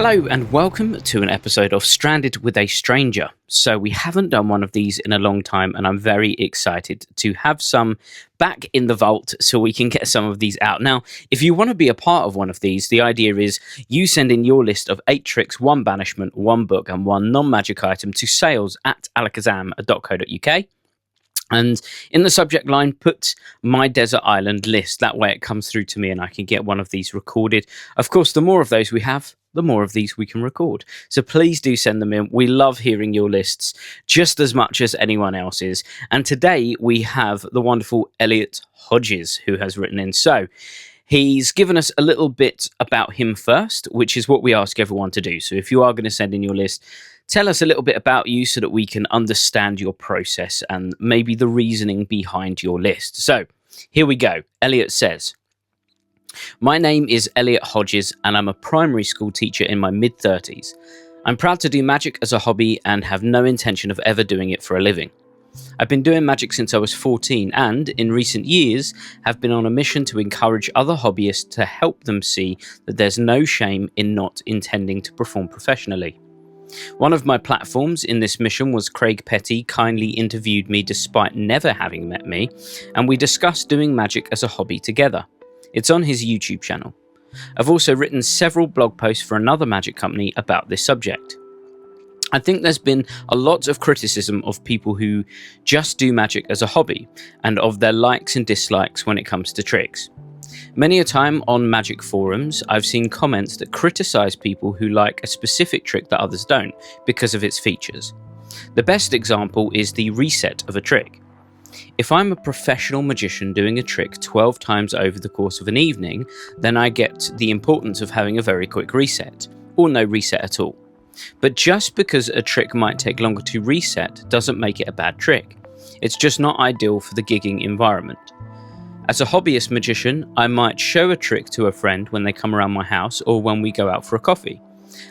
Hello and welcome to an episode of Stranded with a Stranger. So we haven't done one of these in a long time and I'm very excited to have some back in the vault so we can get some of these out. Now, if you want to be a part of one of these, the idea is you send in your list of 8 tricks, 1 banishment, 1 book and 1 non-magic item to sales@alakazam.co.uk. And in the subject line, put my desert island list. That way it comes through to me and I can get one of these recorded. Of course, the more of those we have, the more of these we can record. So please do send them in. We love hearing your lists just as much as anyone else's. And today we have the wonderful Elliott Hodges who has written in. So he's given us a little bit about him first, which is what we ask everyone to do. So if you are going to send in your list, tell us a little bit about you so that we can understand your process and maybe the reasoning behind your list. So here we go. Elliott says, "My name is Elliott Hodges and I'm a primary school teacher in my mid-30s. I'm proud to do magic as a hobby and have no intention of ever doing it for a living. I've been doing magic since I was 14 and, in recent years, have been on a mission to encourage other hobbyists to help them see that there's no shame in not intending to perform professionally. One of my platforms in this mission was Craig Petty kindly interviewed me despite never having met me, and we discussed doing magic as a hobby together. It's on his YouTube channel. I've also written several blog posts for another magic company about this subject. I think there's been a lot of criticism of people who just do magic as a hobby, and of their likes and dislikes when it comes to tricks. Many a time on magic forums, I've seen comments that criticize people who like a specific trick that others don't because of its features. The best example is the reset of a trick. If I'm a professional magician doing a trick 12 times over the course of an evening, then I get the importance of having a very quick reset, or no reset at all. But just because a trick might take longer to reset doesn't make it a bad trick. It's just not ideal for the gigging environment. As a hobbyist magician, I might show a trick to a friend when they come around my house or when we go out for a coffee.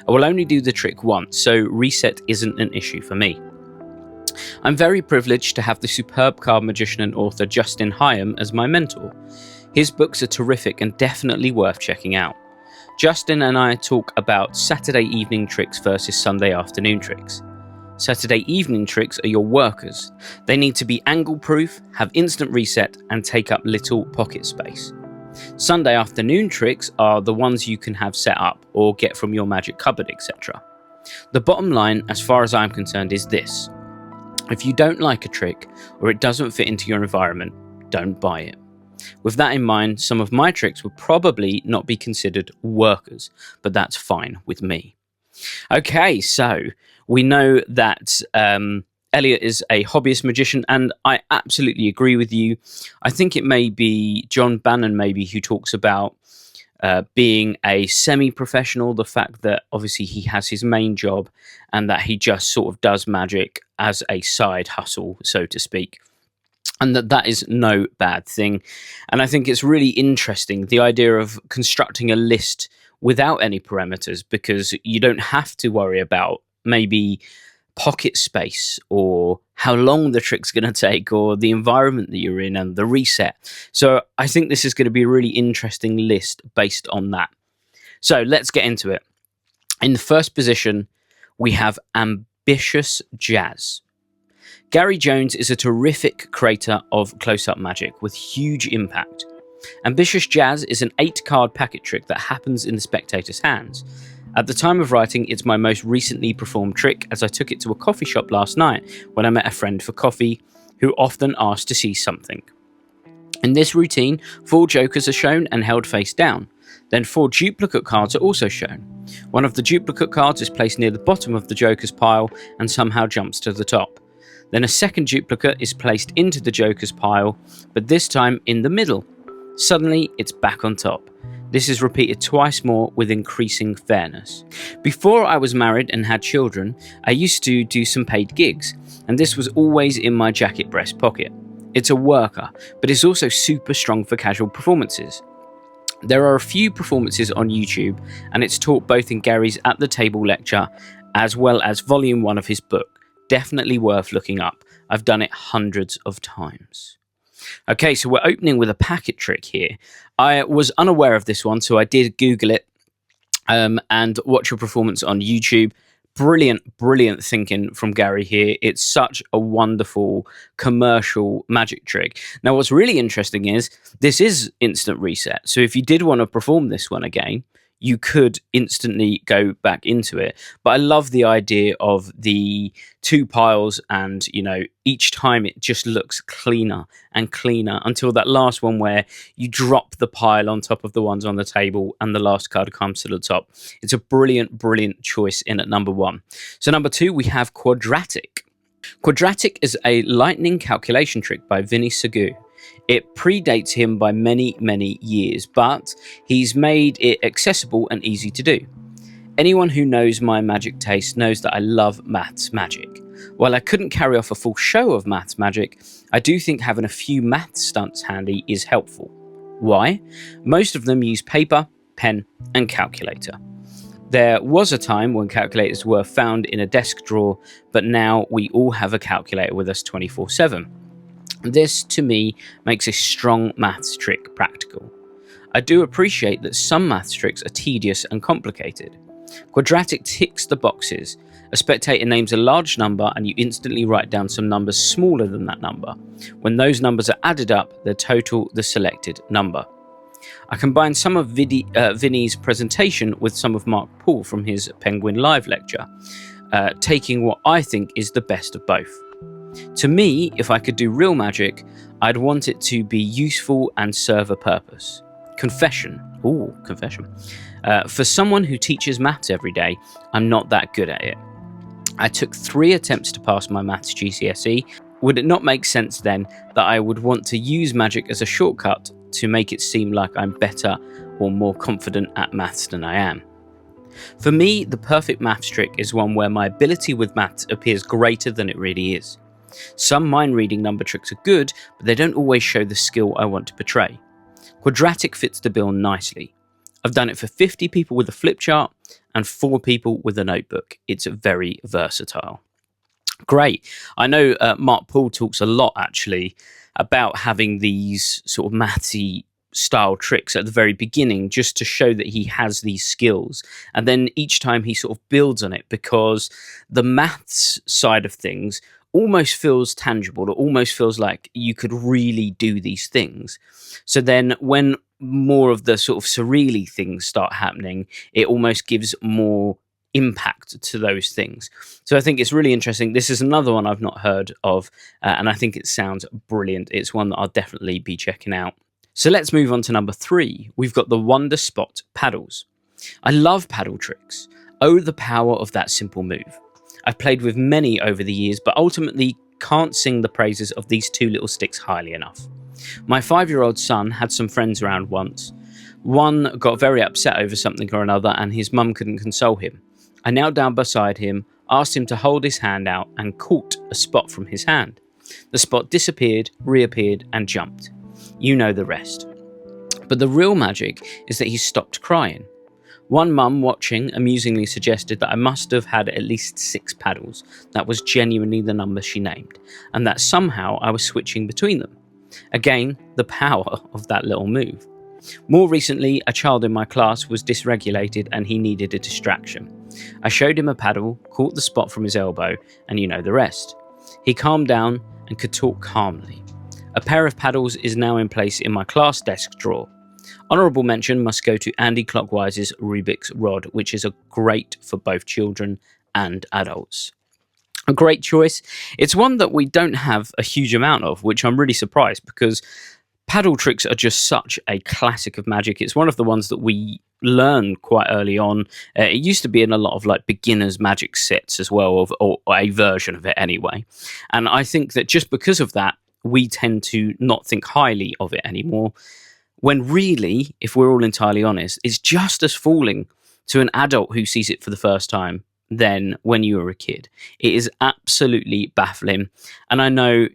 I will only do the trick once, so reset isn't an issue for me. I'm very privileged to have the superb card magician and author Justin Hyam as my mentor. His books are terrific and definitely worth checking out. Justin and I talk about Saturday evening tricks versus Sunday afternoon tricks. Saturday evening tricks are your workers. They need to be angle proof, have instant reset, and take up little pocket space. Sunday afternoon tricks are the ones you can have set up or get from your magic cupboard, etc. The bottom line, as far as I'm concerned, is this. If you don't like a trick or it doesn't fit into your environment, don't buy it. With that in mind, some of my tricks would probably not be considered workers, but that's fine with me." Okay, so we know that Elliott is a hobbyist magician, and I absolutely agree with you. I think it may be John Bannon maybe who talks about being a semi-professional, the fact that obviously he has his main job and that he just sort of does magic as a side hustle, so to speak. And that is no bad thing. And I think it's really interesting, the idea of constructing a list without any parameters, because you don't have to worry about maybe pocket space or how long the trick's going to take or the environment that you're in and the reset. So I think this is going to be a really interesting list based on that. So let's get into it. In the first position, we have Ambitious Jazz. Gary Jones is a terrific creator of close-up magic with huge impact. Ambitious Jazz is an 8-card packet trick that happens in the spectator's hands. At the time of writing, it's my most recently performed trick, as I took it to a coffee shop last night when I met a friend for coffee who often asked to see something. In this routine, 4 jokers are shown and held face down. Then 4 duplicate cards are also shown. One of the duplicate cards is placed near the bottom of the joker's pile and somehow jumps to the top. Then a second duplicate is placed into the joker's pile, but this time in the middle. Suddenly, it's back on top. This is repeated twice more with increasing fairness. Before I was married and had children, I used to do some paid gigs, and this was always in my jacket breast pocket. It's a worker, but it's also super strong for casual performances. There are a few performances on YouTube, and it's taught both in Gary's At the Table lecture, as well as volume 1 of his book. Definitely worth looking up. I've done it hundreds of times. Okay, so we're opening with a packet trick here. I was unaware of this one, so I did Google it. and watch your performance on YouTube. Brilliant thinking from Gary here. It's such a wonderful commercial magic trick. Now, what's really interesting is this is instant reset. So if you did want to perform this one again, you could instantly go back into it. But I love the idea of the two piles, and each time it just looks cleaner and cleaner until that last one where you drop the pile on top of the ones on the table and the last card comes to the top. It's a brilliant choice in at number 1. So number 2, we have Quadratic. Quadratic is a lightning calculation trick by Vinny Segur. It predates him by many years, but he's made it accessible and easy to do. Anyone who knows my magic taste knows that I love maths magic. While I couldn't carry off a full show of maths magic, I do think having a few maths stunts handy is helpful. Why? Most of them use paper, pen, and calculator. There was a time when calculators were found in a desk drawer, but now we all have a calculator with us 24/7. This, to me, makes a strong maths trick practical. I do appreciate that some maths tricks are tedious and complicated. Quadratic ticks the boxes. A spectator names a large number and you instantly write down some numbers smaller than that number. When those numbers are added up, they total the selected number. I combine some of Vinny's presentation with some of Mark Paul from his Penguin Live lecture, taking what I think is the best of both. To me, if I could do real magic, I'd want it to be useful and serve a purpose. Confession. For someone who teaches maths every day, I'm not that good at it. I took 3 attempts to pass my maths GCSE. Would it not make sense then that I would want to use magic as a shortcut to make it seem like I'm better or more confident at maths than I am? For me, the perfect maths trick is one where my ability with maths appears greater than it really is. Some mind-reading number tricks are good, but they don't always show the skill I want to portray. Quadratic fits the bill nicely. I've done it for 50 people with a flip chart and 4 people with a notebook. It's very versatile. Great. I know Mark Paul talks a lot, actually, about having these sort of mathsy style tricks at the very beginning just to show that he has these skills, and then each time he sort of builds on it, because the maths side of things almost feels tangible. It almost feels like you could really do these things. So then when more of the sort of surreally things start happening, it almost gives more impact to those things. So I think it's really interesting. This is another one I've not heard of, and I think it sounds brilliant. It's one that I'll definitely be checking out. So let's move on to number 3. We've got the Wonder Spot paddles. I love paddle tricks. Oh, the power of that simple move. I've played with many over the years, but ultimately can't sing the praises of these 2 little sticks highly enough. My 5-year-old son had some friends around once. One got very upset over something or another, and his mum couldn't console him. I knelt down beside him, asked him to hold his hand out, and caught a spot from his hand. The spot disappeared, reappeared, and jumped. You know the rest. But the real magic is that he stopped crying. One mum watching amusingly suggested that I must have had at least 6 paddles. That was genuinely the number she named, and that somehow I was switching between them. Again, the power of that little move. More recently, a child in my class was dysregulated and he needed a distraction. I showed him a paddle, caught the spot from his elbow, and you know the rest. He calmed down and could talk calmly. A pair of paddles is now in place in my class desk drawer. Honourable mention must go to Andy Clockwise's Rubik's Rod, which is a great for both children and adults. A great choice. It's one that we don't have a huge amount of, which I'm really surprised, because paddle tricks are just such a classic of magic. It's one of the ones that we learned quite early on. It used to be in a lot of like beginners magic sets as well, or a version of it anyway. And I think that just because of that, we tend to not think highly of it anymore, when really, if we're all entirely honest, it's just as fooling to an adult who sees it for the first time than when you were a kid. It is absolutely baffling. And I know,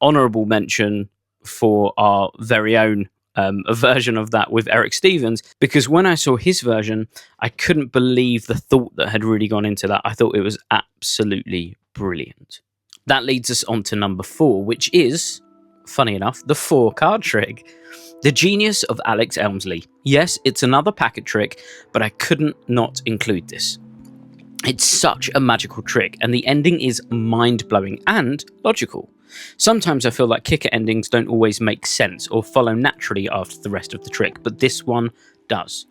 honourable mention for our very own a version of that with Eric Stevens, because when I saw his version, I couldn't believe the thought that had really gone into that. I thought it was absolutely brilliant. That leads us on to number 4, which is funny enough, the 4-card trick. The genius of Alex Elmsley. Yes, it's another packet trick, but I couldn't not include this. It's such a magical trick, and the ending is mind-blowing and logical. Sometimes I feel like kicker endings don't always make sense or follow naturally after the rest of the trick, but this one does.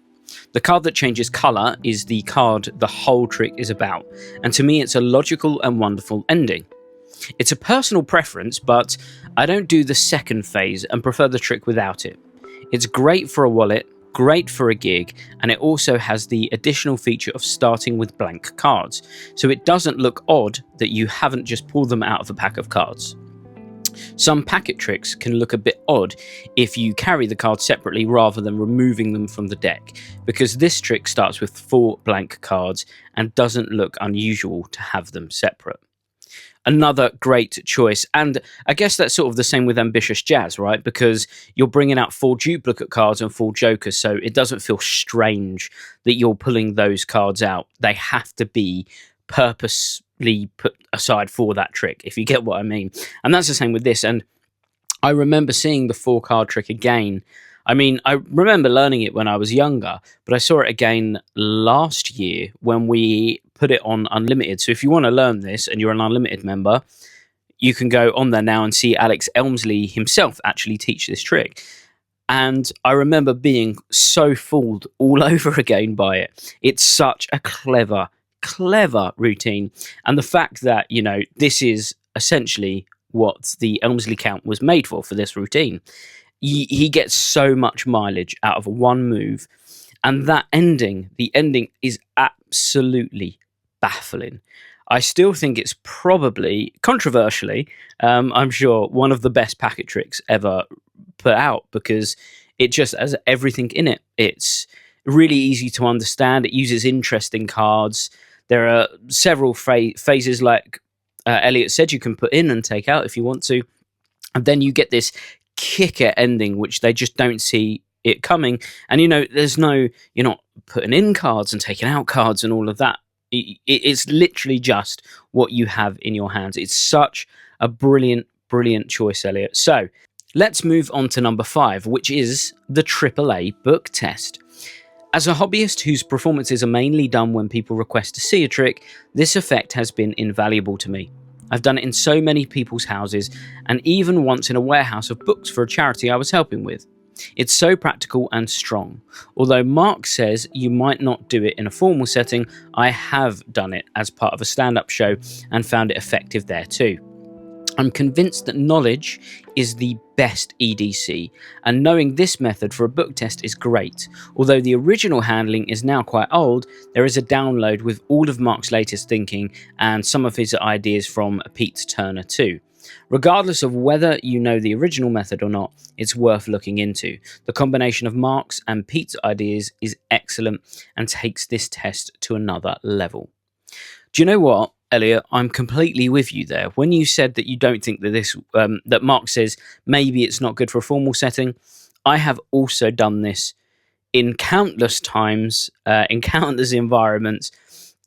The card that changes colour is the card the whole trick is about, and to me it's a logical and wonderful ending. It's a personal preference, but I don't do the second phase and prefer the trick without it. It's great for a wallet, great for a gig, and it also has the additional feature of starting with blank cards, so it doesn't look odd that you haven't just pulled them out of a pack of cards. Some packet tricks can look a bit odd if you carry the cards separately rather than removing them from the deck, because this trick starts with 4 blank cards and doesn't look unusual to have them separate. Another great choice, and I guess that's sort of the same with Ambitious Jazz, right? Because you're bringing out 4 duplicate cards and 4 jokers, so it doesn't feel strange that you're pulling those cards out. They have to be purposely put aside for that trick, if you get what I mean. And that's the same with this, and I remember seeing the 4-card trick again. I mean, I remember learning it when I was younger, but I saw it again last year when we put it on Unlimited. So if you want to learn this and you're an Unlimited member, you can go on there now and see Alex Elmsley himself actually teach this trick. And I remember being so fooled all over again by it. It's such a clever routine. And the fact that, you know, this is essentially what the Elmsley count was made for this routine. He gets so much mileage out of one move, and the ending is absolutely baffling. I still think it's probably, controversially, I'm sure, one of the best packet tricks ever put out, because it just has everything in it. It's really easy to understand. It uses interesting cards. There are several phases, like Elliott said, you can put in and take out if you want to, and then you get this kicker ending, which they just don't see it coming. And, you know, you're not putting in cards and taking out cards and all of that. It's literally just what you have in your hands. It's such a brilliant choice, Elliott. So let's move on to number 5, which is the AAA Book Test. As a hobbyist whose performances are mainly done when people request to see a trick, this effect has been invaluable to me. I've done it in so many people's houses, and even once in a warehouse of books for a charity I was helping with. It's so practical and strong. Although Mark says you might not do it in a formal setting, I have done it as part of a stand-up show and found it effective there too. I'm convinced that knowledge is the best EDC, and knowing this method for a book test is great. Although the original handling is now quite old, there is a download with all of Mark's latest thinking and some of his ideas from Pete Turner too. Regardless of whether you know the original method or not, it's worth looking into. The combination of Mark's and Pete's ideas is excellent and takes this test to another level. Do you know what, Elliott? I'm completely with you there. When you said that you don't think that that Mark says maybe it's not good for a formal setting, I have also done this in countless times, in countless environments.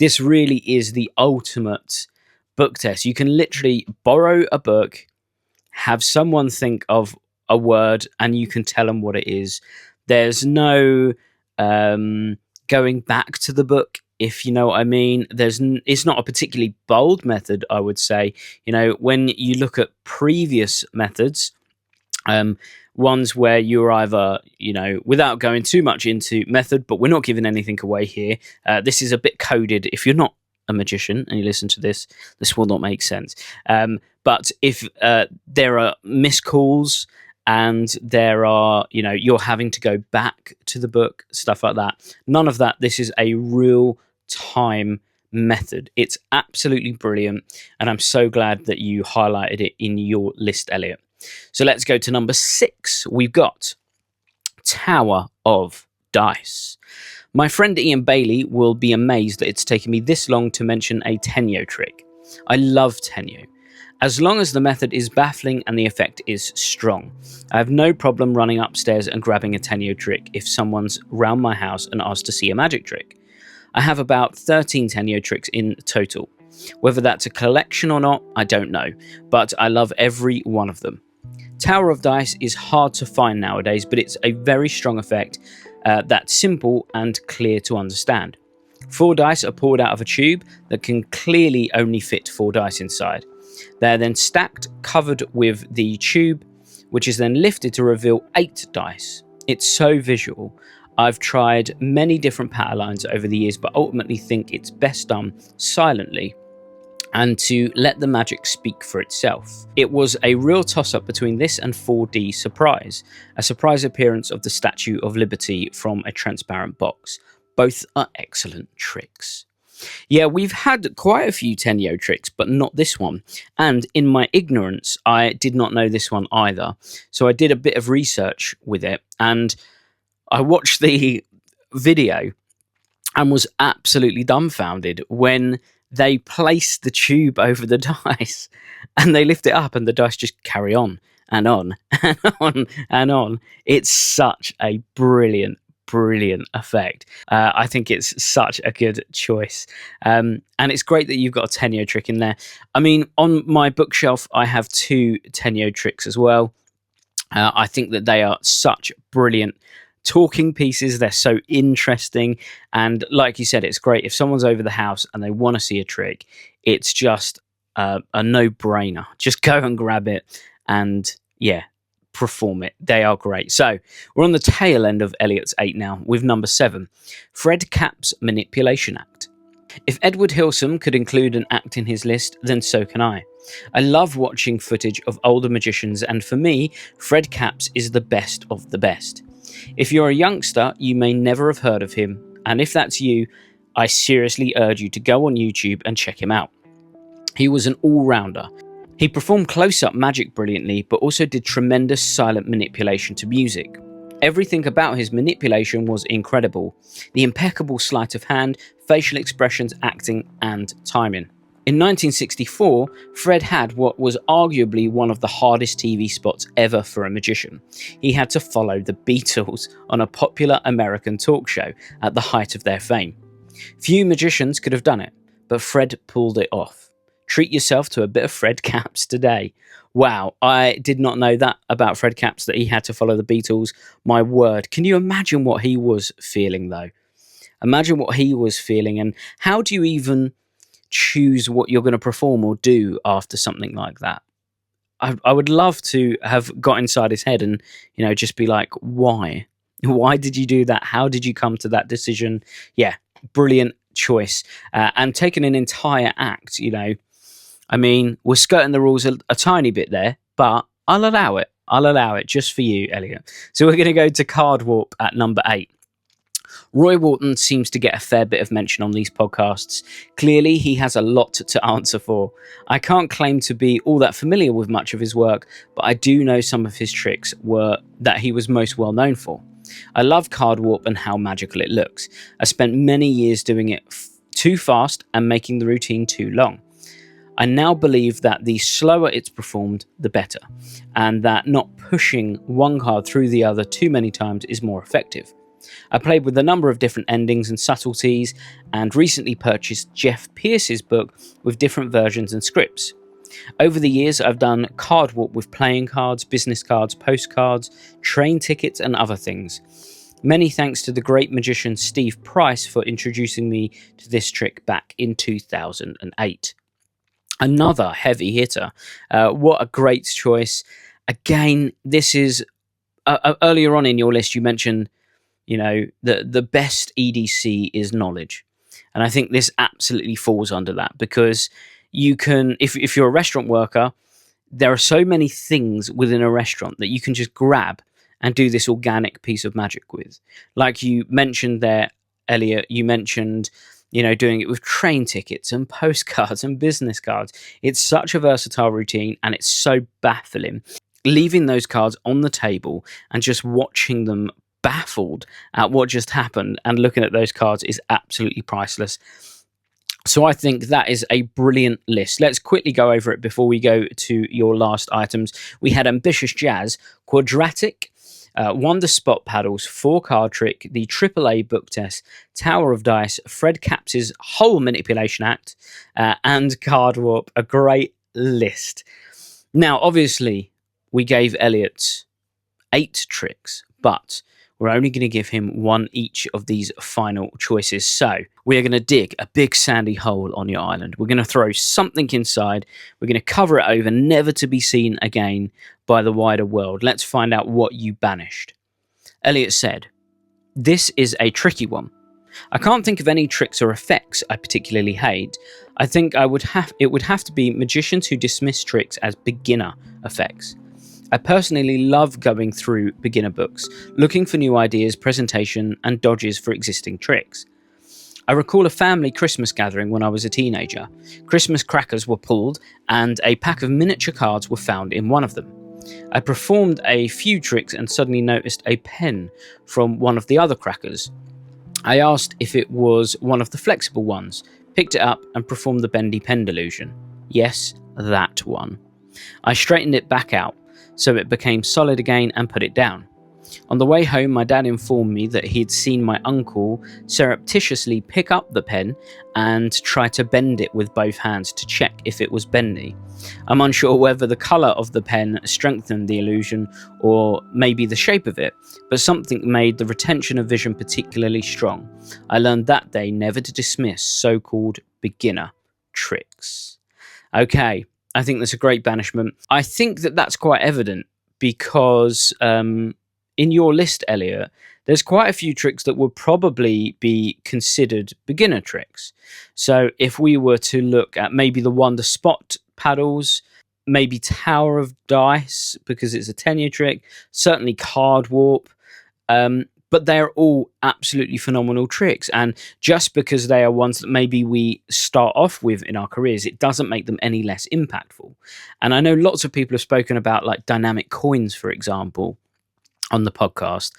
This really is the ultimate book test. You can literally borrow a book, have someone think of a word, and you can tell them what it is. There's no going back to the book, if you know what I mean. It's not a particularly bold method, I would say. You know, when you look at previous methods, ones where you're either, you know, without going too much into method, but we're not giving anything away here. This is a bit coded. If you're not a magician and you listen to this will not make sense. But if there are miscalls and there are, you know, you're having to go back to the book, stuff like that, none of that. This is a real time method. It's absolutely brilliant, and I'm so glad that you highlighted it in your list, Elliott. So let's go to number 6. We've got Tower of Dice. My friend Ian Bailey will be amazed that it's taken me this long to mention a Tenyo trick. I love Tenyo. As long as the method is baffling and the effect is strong, I have no problem running upstairs and grabbing a Tenyo trick if someone's round my house and asks to see a magic trick. I have about 13 Tenyo tricks in total. Whether that's a collection or not, I don't know, but I love every one of them. Tower of Dice is hard to find nowadays, but it's a very strong effect that's simple and clear to understand. 4 dice are poured out of a tube that can clearly only fit 4 dice inside. They're then stacked, covered with the tube, which is then lifted to reveal 8 dice. It's so visual. I've tried many different patter lines over the years, but ultimately think it's best done silently and to let the magic speak for itself. It was a real toss-up between this and 4D Surprise, a surprise appearance of the Statue of Liberty from a transparent box. Both are excellent tricks. Yeah, we've had quite a few Tenyo tricks, but not this one. And in my ignorance, I did not know this one either. So I did a bit of research with it, and I watched the video and was absolutely dumbfounded when they place the tube over the dice and they lift it up and the dice just carry on and on and on and on. It's such a brilliant effect. I think it's such a good choice. And it's great that you've got a Tenyo trick in there. I mean, on my bookshelf, I have 2 Tenyo tricks as well. I think that they are such brilliant talking pieces. They're so interesting, and like you said, it's great if someone's over the house and they want to see a trick. It's just a no-brainer. Just go and grab it and perform it. They are great. So we're on the tail end of Elliott's 8 now with number 7, Fred Kapp's Manipulation Act. If Edward Hilsom could include an act in his list, then so can I. I love watching footage of older magicians, and for me, Fred Kapp's is the best of the best. If you're a youngster, you may never have heard of him, and if that's you, I seriously urge you to go on YouTube and check him out. He was an all-rounder. He performed close-up magic brilliantly, but also did tremendous silent manipulation to music. Everything about his manipulation was incredible. The impeccable sleight of hand, facial expressions, acting, and timing. In 1964, Fred had what was arguably one of the hardest TV spots ever for a magician. He had to follow the Beatles on a popular American talk show at the height of their fame. Few magicians could have done it, but Fred pulled it off. Treat yourself to a bit of Fred Kapp's today. Wow, I did not know that about Fred Kapp's, that he had to follow the Beatles. My word, can you imagine what he was feeling though? Imagine what he was feeling, and how do you even choose what you're going to perform or do after something like that? I would love to have got inside his head and, just be like, why? Why did you do that? How did you come to that decision? Yeah, brilliant choice. And taking an entire act, I mean, we're skirting the rules a tiny bit there, but I'll allow it. I'll allow it just for you, Elliott. So we're going to go to Card Warp at number 8. Roy Walton seems to get a fair bit of mention on these podcasts. Clearly, he has a lot to answer for. I can't claim to be all that familiar with much of his work, but I do know some of his tricks were that he was most well known for. I love Card Warp and how magical it looks. I spent many years doing it too fast and making the routine too long. I now believe that the slower it's performed, the better, and that not pushing one card through the other too many times is more effective. I played with a number of different endings and subtleties, and recently purchased Jeff Pierce's book with different versions and scripts. Over the years, I've done Card Warp with playing cards, business cards, postcards, train tickets, and other things. Many thanks to the great magician Steve Price for introducing me to this trick back in 2008. Another heavy hitter. What a great choice. Again, this is... earlier on in your list, you mentioned the best EDC is knowledge. And I think this absolutely falls under that, because you can, if you're a restaurant worker, there are so many things within a restaurant that you can just grab and do this organic piece of magic with. Like you mentioned there, Elliott, you mentioned, doing it with train tickets and postcards and business cards. It's such a versatile routine, and it's so baffling. Leaving those cards on the table and just watching them baffled at what just happened and looking at those cards is absolutely priceless. So I think that is a brilliant list. Let's quickly go over it before we go to your last items. We had Ambitious Jazz, Quadratic, Wonder Spot Paddles, 4-card trick, the AAA Book Test, Tower of Dice, Fred Kapp's whole Manipulation Act, and Card Warp. A great list. Now, obviously, we gave Elliott 8 tricks, but we're only going to give him 1 each of these final choices. So we are going to dig a big sandy hole on your island. We're going to throw something inside. We're going to cover it over, never to be seen again by the wider world. Let's find out what you banished. Elliott said, "This is a tricky one. I can't think of any tricks or effects I particularly hate. I think it would have to be magicians who dismiss tricks as beginner effects. I personally love going through beginner books, looking for new ideas, presentation, and dodges for existing tricks. I recall a family Christmas gathering when I was a teenager. Christmas crackers were pulled, and a pack of miniature cards were found in one of them. I performed a few tricks and suddenly noticed a pen from one of the other crackers. I asked if it was one of the flexible ones, picked it up, and performed the bendy pen delusion. Yes, that one. I straightened it back out, so it became solid again, and put it down. On the way home, my dad informed me that he'd seen my uncle surreptitiously pick up the pen and try to bend it with both hands to check if it was bendy. I'm unsure whether the colour of the pen strengthened the illusion or maybe the shape of it, but something made the retention of vision particularly strong. I learned that day never to dismiss so-called beginner tricks." Okay, I think that's a great banishment. I think that that's quite evident because in your list, Elliott, there's quite a few tricks that would probably be considered beginner tricks. So if we were to look at maybe the Wonder Spot paddles, maybe Tower of Dice, because it's a Tenyo trick, certainly Card Warp, but they're all absolutely phenomenal tricks. And just because they are ones that maybe we start off with in our careers, it doesn't make them any less impactful. And I know lots of people have spoken about like dynamic coins, for example, on the podcast,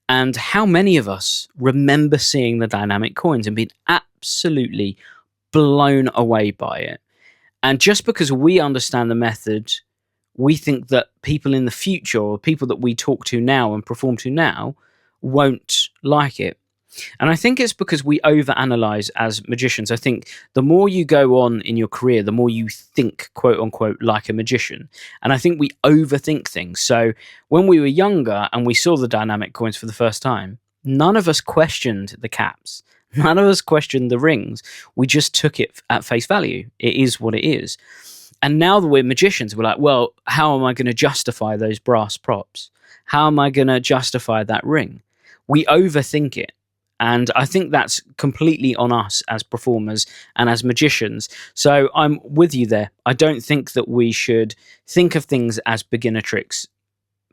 and how many of us remember seeing the dynamic coins and being absolutely blown away by it. And just because we understand the method, we think that people in the future or people that we talk to now and perform to now won't like it. And I think it's because we overanalyze as magicians. I think the more you go on in your career, the more you think, quote unquote, like a magician. And I think we overthink things. So when we were younger and we saw the dynamic coins for the first time, none of us questioned the caps. None of us questioned the rings. We just took it at face value. It is what it is. And now that we're magicians, we're like, well, how am I going to justify those brass props? How am I going to justify that ring? We overthink it. And I think that's completely on us as performers and as magicians. So I'm with you there. I don't think that we should think of things as beginner tricks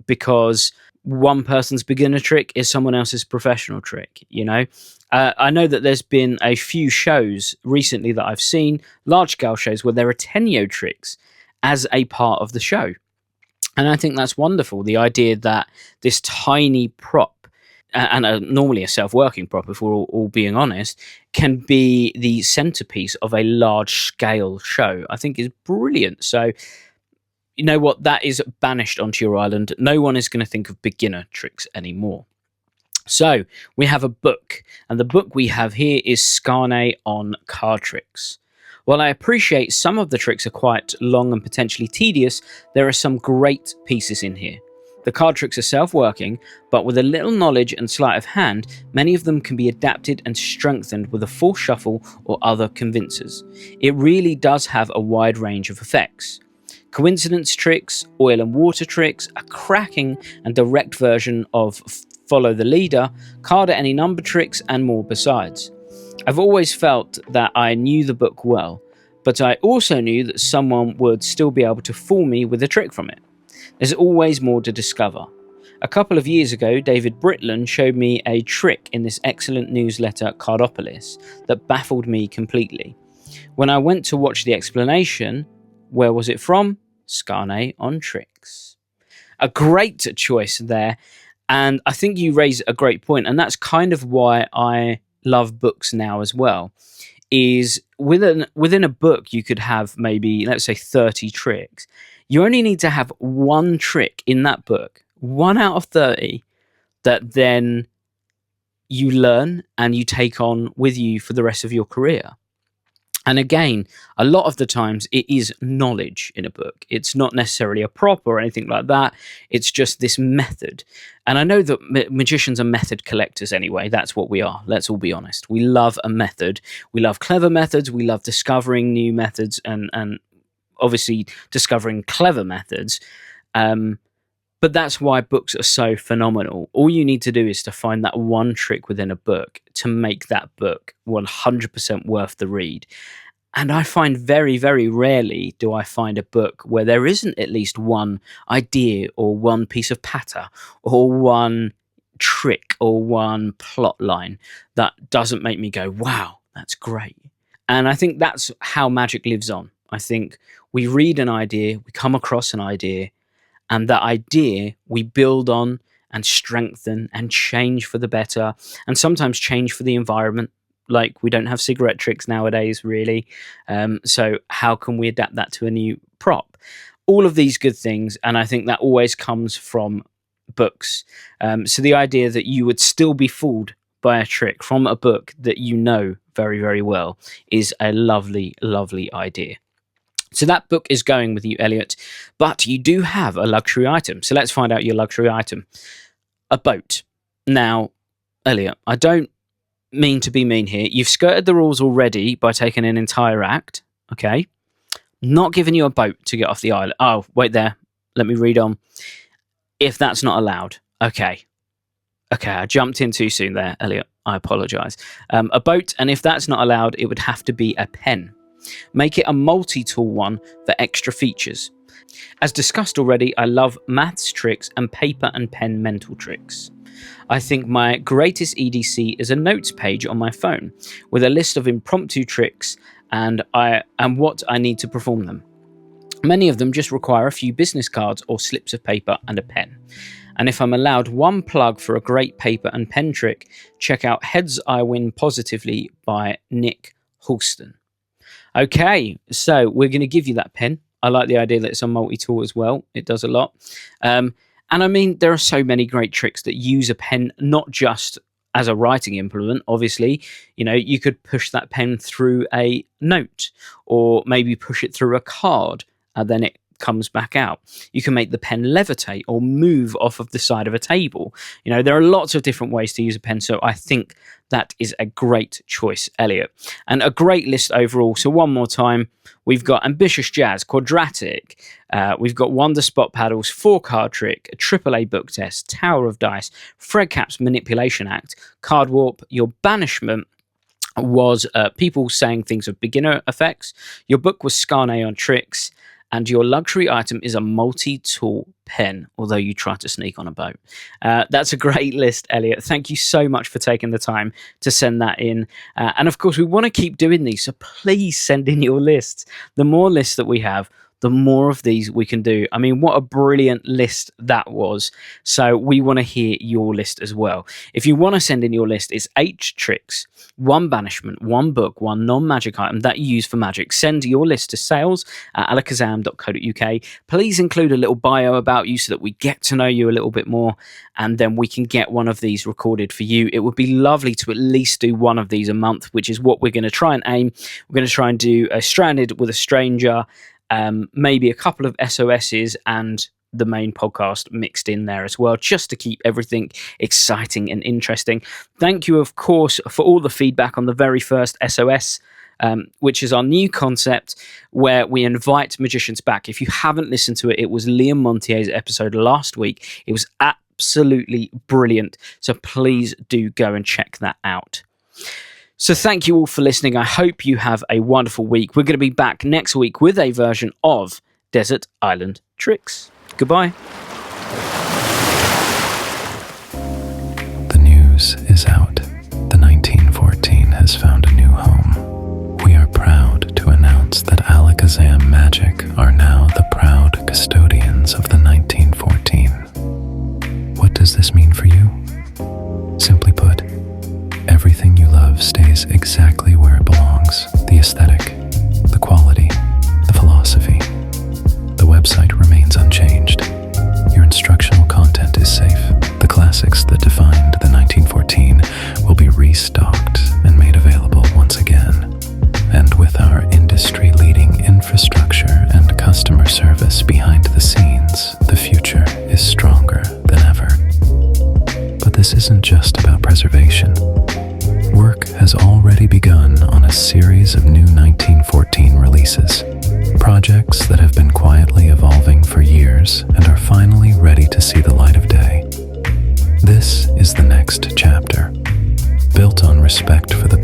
because one person's beginner trick is someone else's professional trick, you know? I know that there's been a few shows recently that I've seen, large-scale shows, where there are Tenyo tricks as a part of the show. And I think that's wonderful. The idea that this tiny prop, and normally a self-working prop, if we're all being honest, can be the centerpiece of a large-scale show, I think is brilliant. So, you know what? That is banished onto your island. No one is going to think of beginner tricks anymore. So, we have a book, and the book we have here is Scarne on card tricks. While I appreciate some of the tricks are quite long and potentially tedious, there are some great pieces in here. The card tricks are self-working, but with a little knowledge and sleight of hand, many of them can be adapted and strengthened with a full shuffle or other convincers. It really does have a wide range of effects. Coincidence tricks, oil and water tricks, a cracking and direct version of follow the leader, card at any number tricks, and more besides. I've always felt that I knew the book well, but I also knew that someone would still be able to fool me with a trick from it. There's always more to discover. A couple of years ago, David Britland showed me a trick in this excellent newsletter Cardopolis that baffled me completely. When I went to watch the explanation, where was it from? Scarne on tricks. A great choice there, and I think you raise a great point, and that's kind of why I love books now as well, is within a book you could have maybe, let's say, 30 tricks. You only need to have one trick in that book, 1 out of 30, that then you learn and you take on with you for the rest of your career. And again, a lot of the times it is knowledge in a book. It's not necessarily a prop or anything like that. It's just this method. And I know that magicians are method collectors anyway. That's what we are. Let's all be honest. We love a method. We love clever methods. We love discovering new methods and obviously discovering clever methods. But that's why books are so phenomenal. All you need to do is to find that one trick within a book to make that book 100% worth the read. And I find very, very rarely do I find a book where there isn't at least one idea or one piece of patter or one trick or one plot line that doesn't make me go, wow, that's great. And I think that's how magic lives on. I think we read an idea, we come across an idea, and that idea we build on and strengthen and change for the better, and sometimes change for the environment. Like, we don't have cigarette tricks nowadays, really. So how can we adapt that to a new prop? All of these good things, and I think that always comes from books. So the idea that you would still be fooled by a trick from a book that you know very, very well is a lovely, lovely idea. So that book is going with you, Elliott, but you do have a luxury item. So let's find out your luxury item. A boat. Now, Elliott, I don't mean to be mean here. You've skirted the rules already by taking an entire act, okay? Not giving you a boat to get off the island. Oh, wait there. Let me read on. If that's not allowed. Okay, I jumped in too soon there, Elliott. I apologise. A boat, and if that's not allowed, it would have to be a pen. Make it a multi-tool one for extra features. As discussed already, I love maths tricks and paper and pen mental tricks. I think my greatest EDC is a notes page on my phone with a list of impromptu tricks and what I need to perform them. Many of them just require a few business cards or slips of paper and a pen. And if I'm allowed one plug for a great paper and pen trick, check out Heads I Win Positively by Nick Halston. Okay, so we're going to give you that pen. I like the idea that it's a multi-tool as well. It does a lot. And I mean, there are so many great tricks that use a pen, not just as a writing implement. Obviously, you know, you could push that pen through a note or maybe push it through a card and then it comes back out. You can make the pen levitate or move off of the side of a table. You know, there are lots of different ways to use a pen, so I think that is a great choice, Elliott. And a great list overall. So one more time, we've got Ambitious Jazz, Quadratic, we've got Wonder Spot Paddles, 4-Card Trick, a AAA Book Test, Tower of Dice, Fred Cap's Manipulation Act, Card Warp, your banishment was people saying things of beginner effects, your book was Scarnet on tricks, and your luxury item is a multi-tool pen, although you try to sneak on a boat. That's a great list, Elliott. Thank you so much for taking the time to send that in. And of course, we want to keep doing these, so please send in your lists. The more lists that we have, the more of these we can do. I mean, what a brilliant list that was. So we want to hear your list as well. If you want to send in your list, it's 8 tricks, 1 banishment, 1 book, 1 non-magic item that you use for magic. Send your list to sales@alakazam.co.uk. Please include a little bio about you so that we get to know you a little bit more, and then we can get one of these recorded for you. It would be lovely to at least do one of these a month, which is what we're going to try and aim. We're going to try and do a Stranded with a Stranger, maybe a couple of SOSs and the main podcast mixed in there as well, just to keep everything exciting and interesting. Thank you, of course, for all the feedback on the very first SOS, which is our new concept where we invite magicians back. If you haven't listened to it, it was Liam Montier's episode last week. It was absolutely brilliant. So please do go and check that out. So thank you all for listening. I hope you have a wonderful week. We're going to be back next week with a version of Desert Island Tricks. Goodbye. The news is out. The 1914 has found a new home. We are proud to announce that Alakazam Magic are now the proud custodians of the 1914. What does this mean for you? Simply put, everything you love stays exactly where it belongs. The aesthetic, the quality, the philosophy. The website remains unchanged. Your instructional content is safe. The classics that defined the 1914 will be restocked and made available once again. And with With our industry-leading infrastructure and customer service behind the scenes, the future is stronger than ever. But this isn't just about preservation. Work has already begun on a series of new 1914 releases, projects that have been quietly evolving for years and are finally ready to see the light of day. This is the next chapter, built on respect for the